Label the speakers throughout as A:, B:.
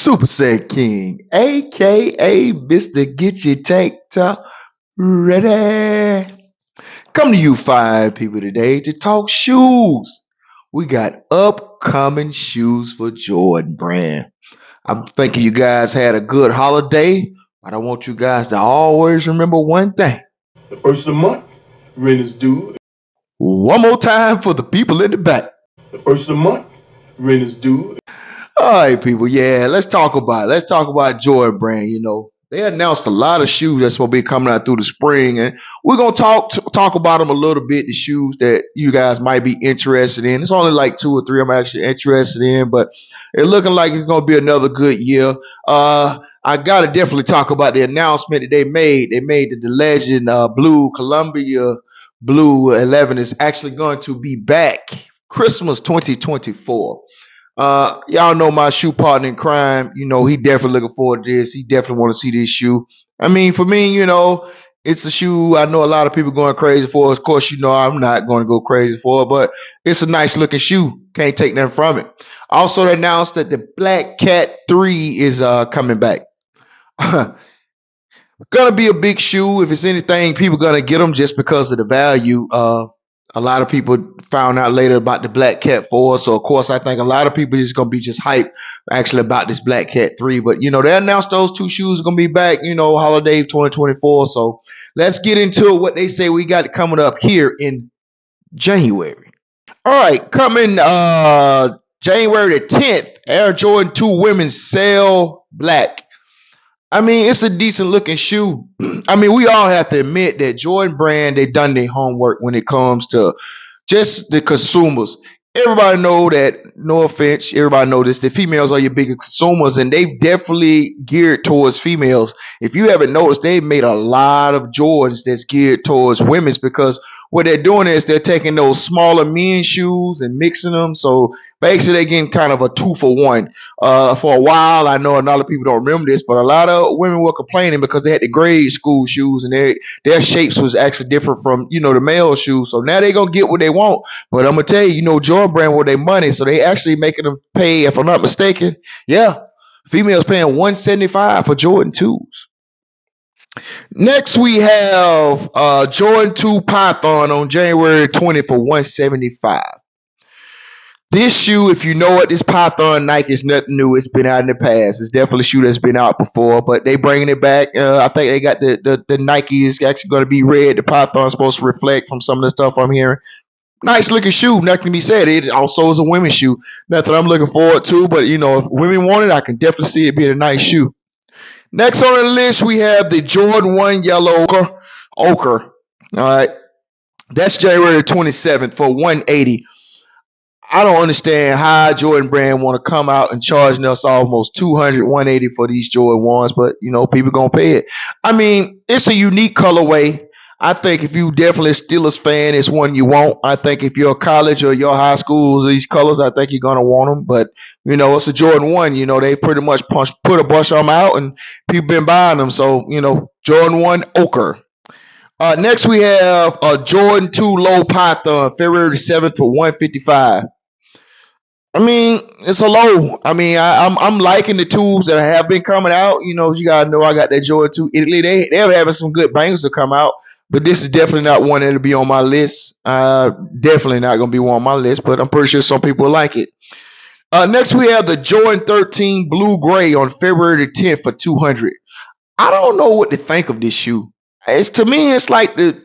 A: Super Set King, aka Mr. Get Your Tank Top Ready. Come to you fine people today to talk shoes. We got upcoming shoes for Jordan Brand. I'm thinking you guys had a good holiday, but I want you guys to always remember one thing.
B: The first of the month, rent is due.
A: One more time for the people in the back.
B: The first of the month, rent is due.
A: All right, people. Yeah, let's talk about it. Let's talk about Jordan Brand. You know, they announced a lot of shoes that's supposed to be coming out through the spring, and we're gonna talk about them a little bit. The shoes that you guys might be interested in. It's only like two or three I'm actually interested in, but it's looking like it's gonna be another good year. I gotta definitely talk about the announcement that they made. They made that the Legend Blue Columbia Blue 11 is actually going to be back Christmas 2024. Y'all know my shoe partner in crime. You know, he definitely looking forward to this. He definitely want to see this shoe. I mean, for me, you know, it's a shoe I know a lot of people going crazy for. Of course, you know I'm not going to go crazy for it, but it's a nice looking shoe. Can't take nothing from it. Also, they announced that the Black Cat 3 is coming back. Gonna be a big shoe. If it's anything, people gonna get them just because of the value. A lot of people found out later about the Black Cat 4, so of course I think a lot of people is gonna be just hyped actually about this Black Cat 3. But you know they announced those two shoes are gonna be back. You know holiday 2024. So let's get into what they say we got coming up here in January. All right, coming January the 10th, Air Jordan 2 Women's Sail Black. I mean, it's a decent looking shoe. I mean, we all have to admit that Jordan Brand, they done their homework when it comes to just the consumers. Everybody know that, no offense, everybody know this, the females are your biggest consumers and they've definitely geared towards females. If you haven't noticed, they've made a lot of Jordans that's geared towards women's because what they're doing is they're taking those smaller men's shoes and mixing them. So basically they're getting kind of a two for one. For a while, I know a lot of people don't remember this, but a lot of women were complaining because they had the grade school shoes and their shapes was actually different from, you know, the male shoes. So now they're going to get what they want. But I'm going to tell you, you know, Jordan Brand with their money. So they actually making them pay, if I'm not mistaken. Yeah. Females paying $175 for Jordan 2s. Next, we have Jordan 2 Python on January 20th for $175. This shoe, if you know it, this Python Nike is nothing new. It's been out in the past. It's definitely a shoe that's been out before, but they bringing it back. I think they got the Nike is actually going to be red. The Python is supposed to reflect from some of the stuff I'm hearing. Nice looking shoe. Nothing can be said. It also is a women's shoe. Nothing I'm looking forward to, but you know, if women want it, I can definitely see it being a nice shoe. Next on the list, we have the Jordan 1 Yellow Ochre. All right. That's January 27th for $180. I don't understand how Jordan Brand want to come out and charging us almost $200, $180 for these Jordan 1s, but, you know, people going to pay it. I mean, it's a unique colorway. I think if you definitely a Steelers fan, it's one you want. I think if you're a college or your high schools, these colors, I think you're going to want them. But, you know, it's a Jordan 1. You know, they pretty much put a bunch of them out and people been buying them. So, you know, Jordan 1 Ochre. Next, we have a Jordan 2 Low Python, February 7th for $155. I mean, it's a low. I mean, I'm liking the tools that have been coming out. You know, you gotta know I got that Jordan 2 Italy. They're having some good bangers to come out, but this is definitely not one that'll be on my list. Definitely not gonna be one on my list, but I'm pretty sure some people like it. Next, we have the Jordan 13 Blue Gray on February the 10th for $200. I don't know what to think of this shoe. It's to me, it's like the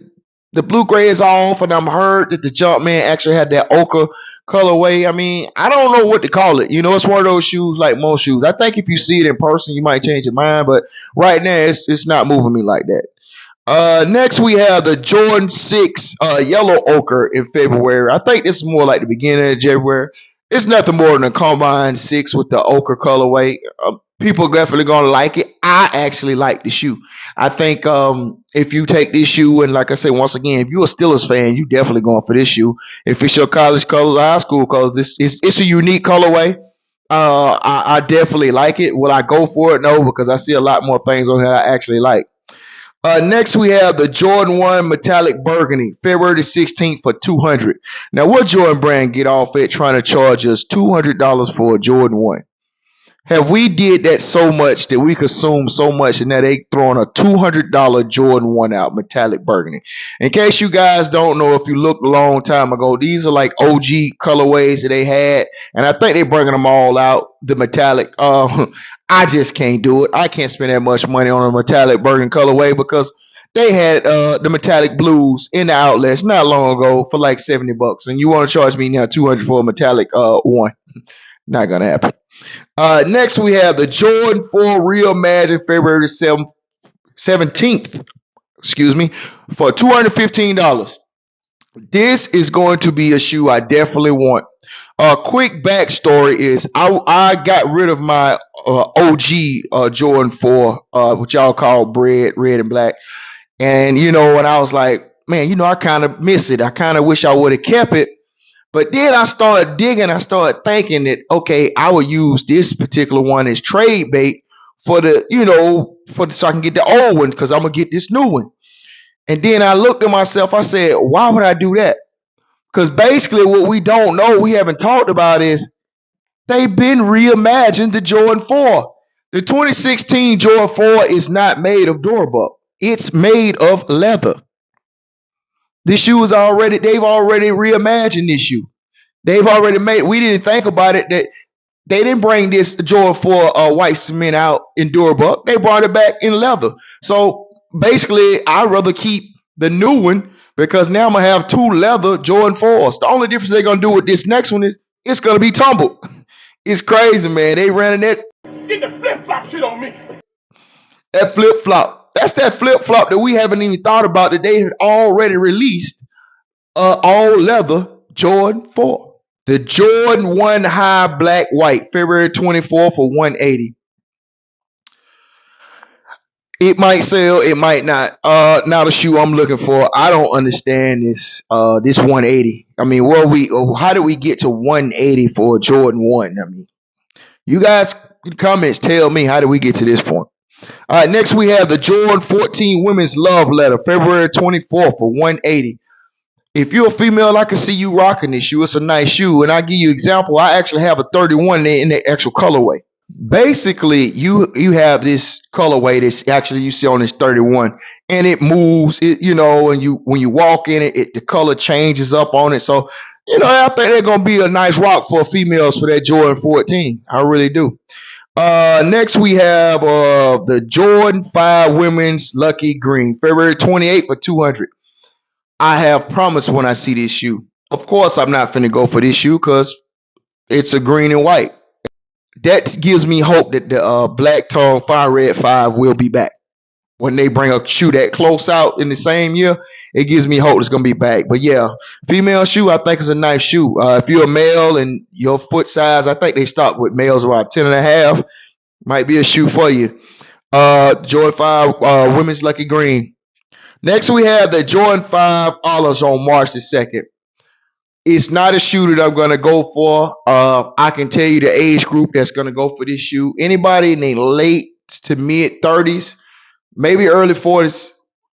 A: blue gray is off, and I'm heard that the Jumpman actually had that ochre colorway. I mean, I don't know what to call it. You know, it's one of those shoes like most shoes. I think if you see it in person, you might change your mind, but right now it's not moving me like that. Next, we have the Jordan 6 Yellow Ochre in February. I think this is more like the beginning of January. It's nothing more than a Combine 6 with the ochre colorway. People definitely gonna like it. I actually like the shoe. I think if you take this shoe and like I say once again, if you're a Steelers fan, you definitely going for this shoe. If it's your college colors, high school colors, it's a unique colorway. I definitely like it. Will I go for it? No, because I see a lot more things on here I actually like. Next, we have the Jordan 1 Metallic Burgundy, February the 16th for $200. Now, what Jordan Brand get off it trying to charge us $200 for a Jordan 1? Have we did that so much that we consume so much and that they throwing a $200 Jordan 1 out, metallic burgundy. In case you guys don't know, if you looked a long time ago, these are like OG colorways that they had, and I think they're bringing them all out, the metallic. I just can't do it. I can't spend that much money on a metallic burgundy colorway because they had the metallic blues in the outlets not long ago for like $70, and you want to charge me now 200 for a metallic one. Not gonna happen. Next, we have the Jordan 4 Reimagined February 17th, excuse me, for $215. This is going to be a shoe I definitely want. A quick backstory is I got rid of my OG Jordan 4, which y'all call red and black. And, and I was like, man, I kind of miss it. I kind of wish I would have kept it. But then I started digging. I started thinking that, okay, I would use this particular one as trade bait for so I can get the old one because I'm going to get this new one. And then I looked at myself. I said, why would I do that? Because basically what we don't know, we haven't talked about is they've been reimagined the Jordan 4. The 2016 Jordan 4 is not made of Durbuck. It's made of leather. This shoe is they've already reimagined this shoe. They've already we didn't think about it that they didn't bring this Jordan 4 white cement out in Durbuck. They brought it back in leather. So basically, I'd rather keep the new one because now I'm going to have two leather Jordan 4s. The only difference they're going to do with this next one is it's going to be tumbled. It's crazy, man. They ran that.
B: Get the flip-flop shit on me.
A: That flip-flop. That's that flip-flop that we haven't even thought about that they had already released. All leather Jordan 4. The Jordan 1 high black white, February 24th for $180. It might sell, it might not. Now the shoe I'm looking for, I don't understand this. This 180. I mean, how did we get to 180 for a Jordan 1? I mean, you guys in the comments tell me how did we get to this point. All right, next we have the Jordan 14 Women's Love Letter, February 24th for $180. If you're a female, I can see you rocking this shoe. It's a nice shoe. And I'll give you an example. I actually have a 31 in the actual colorway. Basically, you have this colorway that's actually you see on this 31, and it moves, and when you walk in it, the color changes up on it. So, I think they're going to be a nice rock for females for that Jordan 14. I really do. Next, we have the Jordan 5 Women's Lucky Green, February 28th for $200. I have promised when I see this shoe. Of course, I'm not finna go for this shoe because it's a green and white. That gives me hope that the Black Tongue Fire Red 5 will be back. When they bring a shoe that close out in the same year, it gives me hope it's going to be back. But yeah, female shoe, I think is a nice shoe. If you're a male and your foot size, I think they start with males around 10 and a half. Might be a shoe for you. Jordan 5 Women's Lucky Green. Next, we have the Jordan 5 Olives on March the 2nd. It's not a shoe that I'm going to go for. I can tell you the age group that's going to go for this shoe. Anybody in the late to mid 30s, maybe early 40s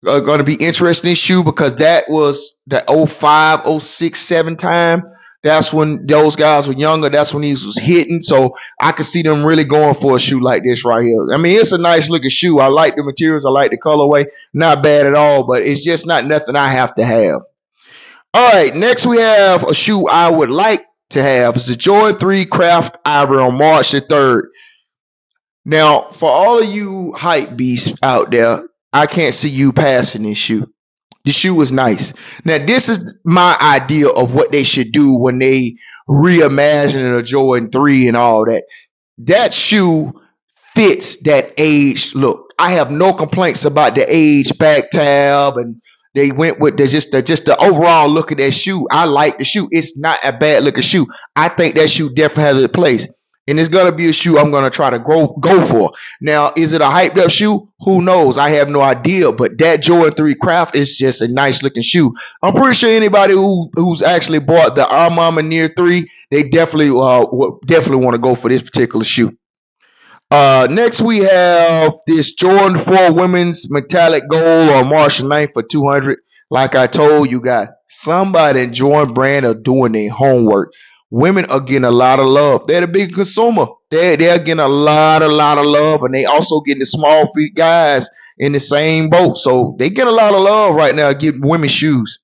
A: are going to be interested in this shoe because that was the 05, 06, 07 time. That's when those guys were younger. That's when he was hitting. So I could see them really going for a shoe like this right here. I mean, it's a nice looking shoe. I like the materials. I like the colorway. Not bad at all, but it's just not nothing I have to have. All right, next we have a shoe I would like to have. It's the Jordan 3 Craft Ivory on March the 3rd. Now, for all of you hype beasts out there, I can't see you passing this shoe. The shoe is nice. Now, this is my idea of what they should do when they reimagine a Jordan 3 and all that. That shoe fits that age look. I have no complaints about the age back tab, and they went with just the overall look of that shoe. I like the shoe. It's not a bad looking shoe. I think that shoe definitely has a place. And it's going to be a shoe I'm going to try to go for. Now, is it a hyped up shoe? Who knows? I have no idea. But that Jordan 3 Craft is just a nice looking shoe. I'm pretty sure anybody who's actually bought the Armama Near 3, they definitely want to go for this particular shoe. Next, we have this Jordan 4 Women's Metallic Gold on March 9th for $200. Like I told you guys, somebody in Jordan Brand are doing their homework. Women are getting a lot of love. They're the big consumer. They're getting a lot of love, and they also getting the small feet guys in the same boat. So they get a lot of love right now getting women's shoes.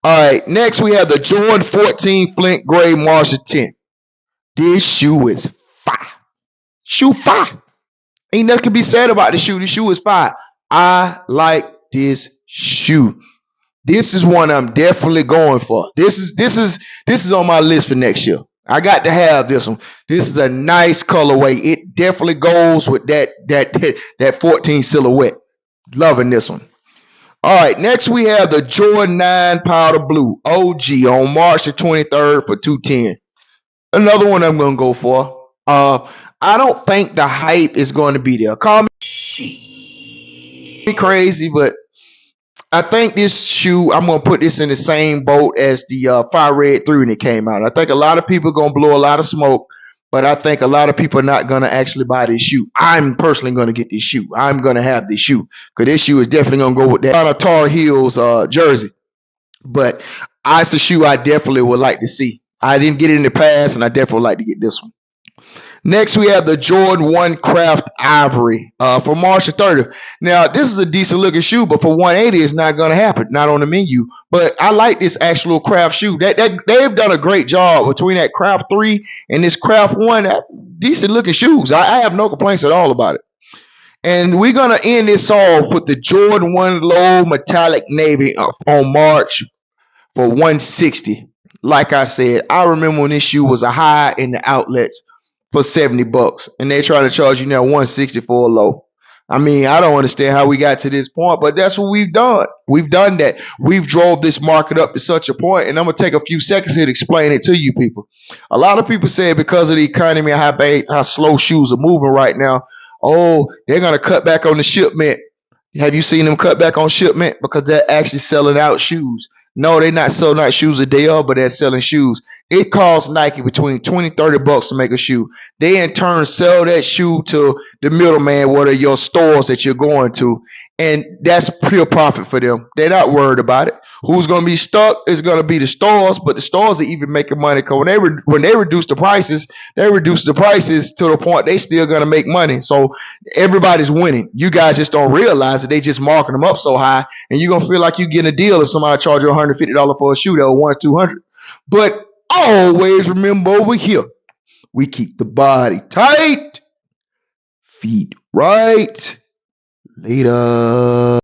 A: All right, next we have the Jordan 14 Flint Gray Marshall 10. This shoe is fire. Shoe fire. Ain't nothing can be said about the shoe. The shoe is fire. I like this shoe. This is one I'm definitely going for. This is on my list for next year. I got to have this one. This is a nice colorway. It definitely goes with that 14 silhouette. Loving this one. All right, next we have the Jordan 9 Powder Blue OG on March the 23rd for 210. Another one I'm gonna go for. I don't think the hype is going to be there. Call me crazy, but I think this shoe, I'm gonna put this in the same boat as the Fire Red 3 when it came out. I think a lot of people are gonna blow a lot of smoke, but I think a lot of people are not gonna actually buy this shoe. I'm personally gonna get this shoe. I'm gonna have this shoe because this shoe is definitely gonna go with that kind of Tar Heels jersey. But it's a shoe I definitely would like to see. I didn't get it in the past, and I definitely would like to get this one. Next, we have the Jordan 1 Craft Ivory for March the 30th. Now, this is a decent looking shoe, but for 180, it's not going to happen. Not on the menu. But I like this actual Craft shoe. They've done a great job between that Craft 3 and this Craft 1. Decent looking shoes. I have no complaints at all about it. And we're going to end this off with the Jordan 1 Low Metallic Navy on March for 160. Like I said, I remember when this shoe was a high in the outlets for $70, and they try to charge you now 160 for a low. I mean, I don't understand how we got to this point, but that's what we've done. We've done that. We've drove this market up to such a point, and I'm gonna take a few seconds here to explain it to you people. A lot of people say because of the economy and how slow shoes are moving right now, oh, they're gonna cut back on the shipment. Have you seen them cut back on shipment? Because they're actually selling out shoes. No, they're not selling out shoes a day of, but they're selling shoes. It costs Nike between $20-$30 to make a shoe. They in turn sell that shoe to the middleman, what are your stores that you're going to, and that's pure profit for them. They're not worried about it. Who's going to be stuck is going to be the stores, but the stores are even making money because when they reduce the prices, they reduce the prices to the point they still going to make money. So everybody's winning. You guys just don't realize that they just marking them up so high, and you're going to feel like you're getting a deal if somebody charge you $150 for a shoe that was $100. But always remember over here, we keep the body tight, feet right. Later.